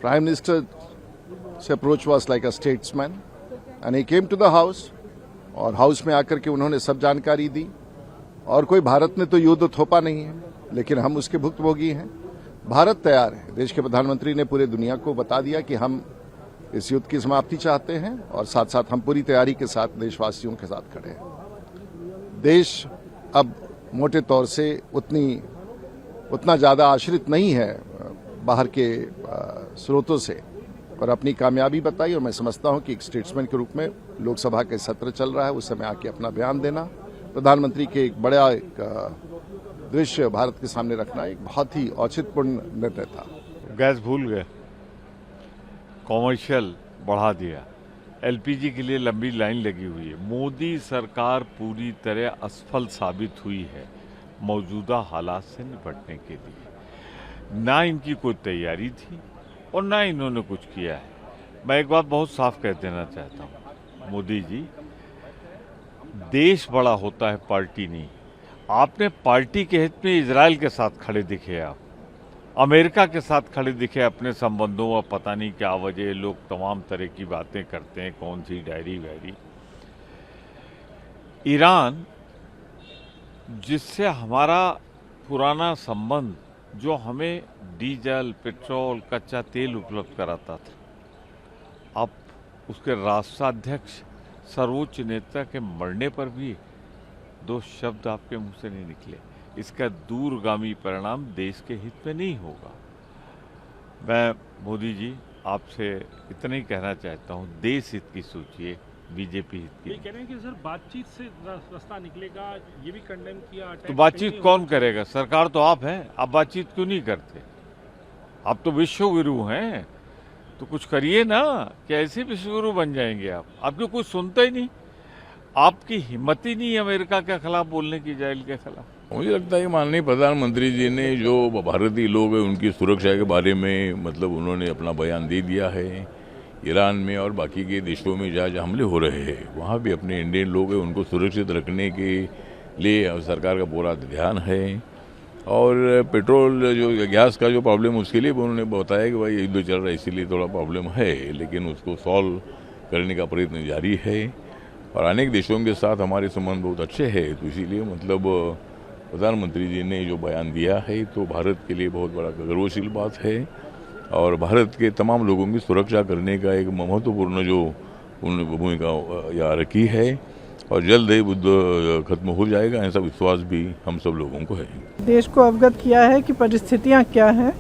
Prime Minister's approach was like a statesman, and he came to the house, और house में आकर के उन्होंने सब जानकारी दी। और कोई भारत ने तो युद्ध थोपा नहीं है, लेकिन हम उसके भुक्तभोगी हैं। भारत तैयार है। देश के प्रधानमंत्री ने पूरे दुनिया को बता दिया कि हम इस युद्ध की समाप्ति चाहते हैं, और साथ साथ हम पूरी तैयारी के साथ देशवासियों के साथ खड़े हैं। देश अब मोटे तौर से उतना ज्यादा आश्रित नहीं है बाहर के स्रोतों से, और अपनी कामयाबी बताई। और मैं समझता हूं कि एक स्टेट्समैन के रूप में लोकसभा के सत्र चल रहा है, उस समय आके अपना बयान देना, प्रधानमंत्री के एक बड़ा दृश्य भारत के सामने रखना एक बहुत ही औचित्यपूर्ण निर्णय था। गैस भूल गए, कॉमर्शियल बढ़ा दिया, एलपीजी के लिए लंबी लाइन लगी हुई है। मोदी सरकार पूरी तरह असफल साबित हुई है मौजूदा हालात से निपटने के लिए। ना इनकी कोई तैयारी थी और ना इन्होंने कुछ किया है। मैं एक बात बहुत साफ कह देना चाहता हूँ, मोदी जी, देश बड़ा होता है, पार्टी नहीं। आपने पार्टी के हित में इजराइल के साथ खड़े दिखे, आप अमेरिका के साथ खड़े दिखे अपने संबंधों, और पता नहीं क्या वजह लोग तमाम तरह की बातें करते हैं, कौन सी डायरी वैरी। ईरान जिससे हमारा पुराना संबंध, जो हमें डीजल, पेट्रोल, कच्चा तेल उपलब्ध कराता था, अब उसके राष्ट्राध्यक्ष, सर्वोच्च नेता के मरने पर भी दो शब्द आपके मुंह से नहीं निकले। इसका दूरगामी परिणाम देश के हित में नहीं होगा। मैं मोदी जी आपसे इतना ही कहना चाहता हूँ, देश हित की सोचिए, बीजेपी हित की। ये कह रहे हैं कि सर बातचीत से रास्ता निकलेगा, ये भी कंडेम किया। तो बातचीत कौन करेगा? सरकार तो आप हैं, आप बातचीत क्यों नहीं करते? आप तो विश्वगुरु हैं, तो कुछ करिए ना, कि ऐसे विश्वगुरु बन जाएंगे आप। आपको कुछ सुनता ही नहीं, आपकी हिम्मत ही नहीं अमेरिका के खिलाफ बोलने की, इजराइल के खिलाफ। मुझे लगता है कि माननीय प्रधानमंत्री जी ने जो भारतीय लोग हैं उनकी सुरक्षा के बारे में उन्होंने अपना बयान दे दिया है। ईरान में और बाकी के देशों में जहाँ हमले हो रहे हैं, वहाँ भी अपने इंडियन लोग हैं उनको सुरक्षित रखने के लिए सरकार का पूरा ध्यान है। और पेट्रोल जो गैस का जो प्रॉब्लम, उसके लिए भी उन्होंने बताया कि भाई युद्ध चल रहा है, इसीलिए थोड़ा प्रॉब्लम है, लेकिन उसको सॉल्व करने का प्रयत्न जारी है। और अनेक देशों के साथ हमारे संबंध बहुत अच्छे हैं, तो इसीलिए प्रधानमंत्री जी ने जो बयान दिया है तो भारत के लिए बहुत बड़ा गर्वशील बात है, और भारत के तमाम लोगों की सुरक्षा करने का एक महत्वपूर्ण जो उन्होंने भूमिका यहाँ रखी है, और जल्द ही युद्ध खत्म हो जाएगा, ऐसा विश्वास भी हम सब लोगों को है। देश को अवगत किया है कि परिस्थितियाँ क्या हैं।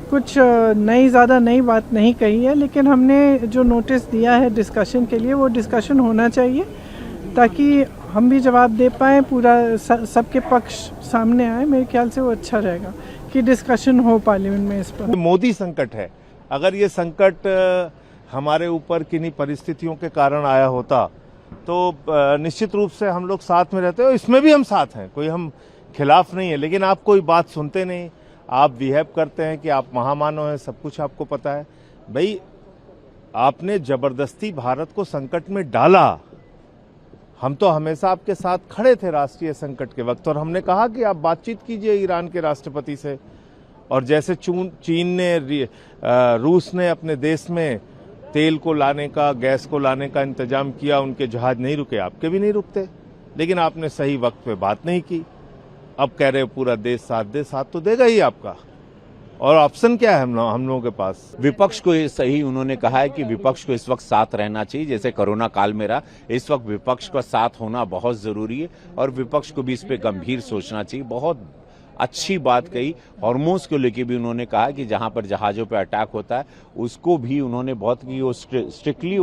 कुछ ज़्यादा नई बात नहीं कही है, लेकिन हमने जो नोटिस दिया है डिस्कशन के लिए, वो डिस्कशन होना चाहिए ताकि हम भी जवाब दे पाएँ, पूरा सबके पक्ष सामने आए। मेरे ख्याल से वो अच्छा रहेगा कि डिस्कशन हो पार्लियामेंट में इस पर। मोदी संकट है, अगर ये संकट हमारे ऊपर किन्हीं परिस्थितियों के कारण आया होता तो निश्चित रूप से हम लोग साथ में रहते हैं, और इसमें भी हम साथ हैं, कोई हम खिलाफ नहीं है। लेकिन आप कोई बात सुनते नहीं, आप बिहेव करते हैं कि आप महामानव हैं, सब कुछ आपको पता है। भाई, आपने जबरदस्ती भारत को संकट में डाला। हम तो हमेशा आपके साथ खड़े थे राष्ट्रीय संकट के वक्त, और हमने कहा कि आप बातचीत कीजिए ईरान के राष्ट्रपति से। और जैसे चीन ने, रूस ने अपने देश में तेल को लाने का, गैस को लाने का इंतजाम किया, उनके जहाज नहीं रुके, आपके भी नहीं रुकते। लेकिन आपने सही वक्त पे बात नहीं की। अब कह रहे पूरा देश साथ दे, साथ तो देगा ही आपका, और ऑप्शन क्या है हम लोगों के पास? विपक्ष को ये सही उन्होंने कहा है कि विपक्ष को इस वक्त साथ रहना चाहिए, जैसे कोरोना काल में रहा। इस वक्त विपक्ष का साथ होना बहुत जरूरी है, और विपक्ष को भी इस पे गंभीर सोचना चाहिए। बहुत अच्छी बात कही। हॉर्मोज को लेके भी उन्होंने कहा कि जहां पर जहाजों पे अटैक होता है, उसको भी उन्होंने बहुत की वो स्ट्रिक्टली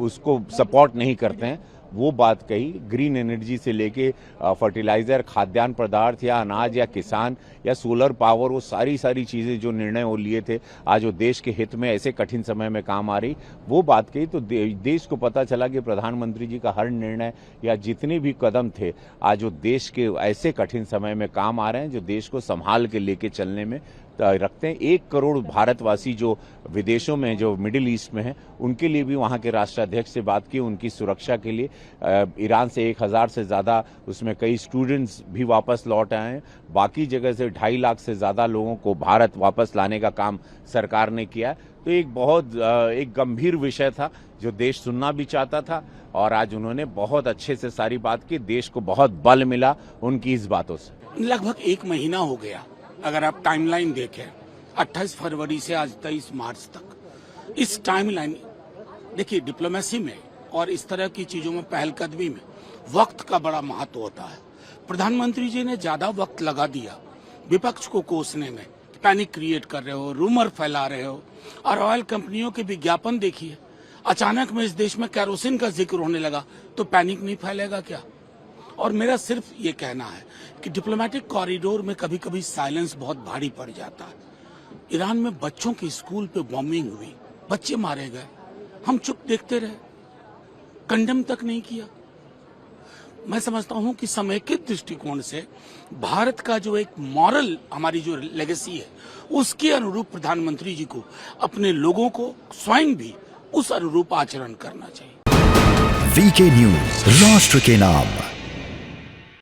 उसको सपोर्ट नहीं करते हैं, वो बात कही। ग्रीन एनर्जी से लेके फर्टिलाइजर, खाद्यान्न पदार्थ, या अनाज, या किसान, या सोलर पावर, वो सारी चीजें जो निर्णय वो लिए थे, आज वो देश के हित में ऐसे कठिन समय में काम आ रही, वो बात कही। तो देश को पता चला कि प्रधानमंत्री जी का हर निर्णय या जितने भी कदम थे, आज वो देश के ऐसे कठिन समय में काम आ रहे हैं, जो देश को संभाल के लेके चलने में रखते हैं। 1 करोड़ भारतवासी जो विदेशों में, जो मिडिल ईस्ट में हैं, उनके लिए भी वहाँ के राष्ट्राध्यक्ष से बात की, उनकी सुरक्षा के लिए। ईरान से 1000 से ज़्यादा, उसमें कई स्टूडेंट्स भी वापस लौट आए हैं। बाकी जगह से 2.5 लाख से ज़्यादा लोगों को भारत वापस लाने का काम सरकार ने किया। तो एक गंभीर विषय था जो देश सुनना भी चाहता था, और आज उन्होंने बहुत अच्छे से सारी बात की। देश को बहुत बल मिला उनकी इस बातों से। लगभग 1 महीना हो गया, अगर आप टाइमलाइन देखें 28 फरवरी से आज 23 मार्च तक। इस टाइमलाइन, देखिए डिप्लोमेसी में और इस तरह की चीजों में, पहलकदमी में वक्त का बड़ा महत्व होता है। प्रधानमंत्री जी ने ज्यादा वक्त लगा दिया विपक्ष को कोसने में, पैनिक क्रिएट कर रहे हो, रूमर फैला रहे हो। और ऑयल कंपनियों के विज्ञापन देखिए, अचानक में इस देश में केरोसिन का जिक्र होने लगा तो पैनिक नहीं फैलेगा क्या? और मेरा सिर्फ ये कहना है कि डिप्लोमेटिक कॉरिडोर में कभी कभी साइलेंस बहुत भारी पड़ जाता है। ईरान में बच्चों के स्कूल पे बॉम्बिंग हुई, बच्चे मारे गए, हम चुप देखते रहे, कंडेम तक नहीं किया। मैं समझता हूं कि समेकित दृष्टिकोण से भारत का जो एक मॉरल, हमारी जो लेगेसी है, उसके अनुरूप प्रधानमंत्री जी को अपने लोगों को स्वयं भी उस अनुरूप आचरण करना चाहिए। वीके न्यूज, राष्ट्र के नाम।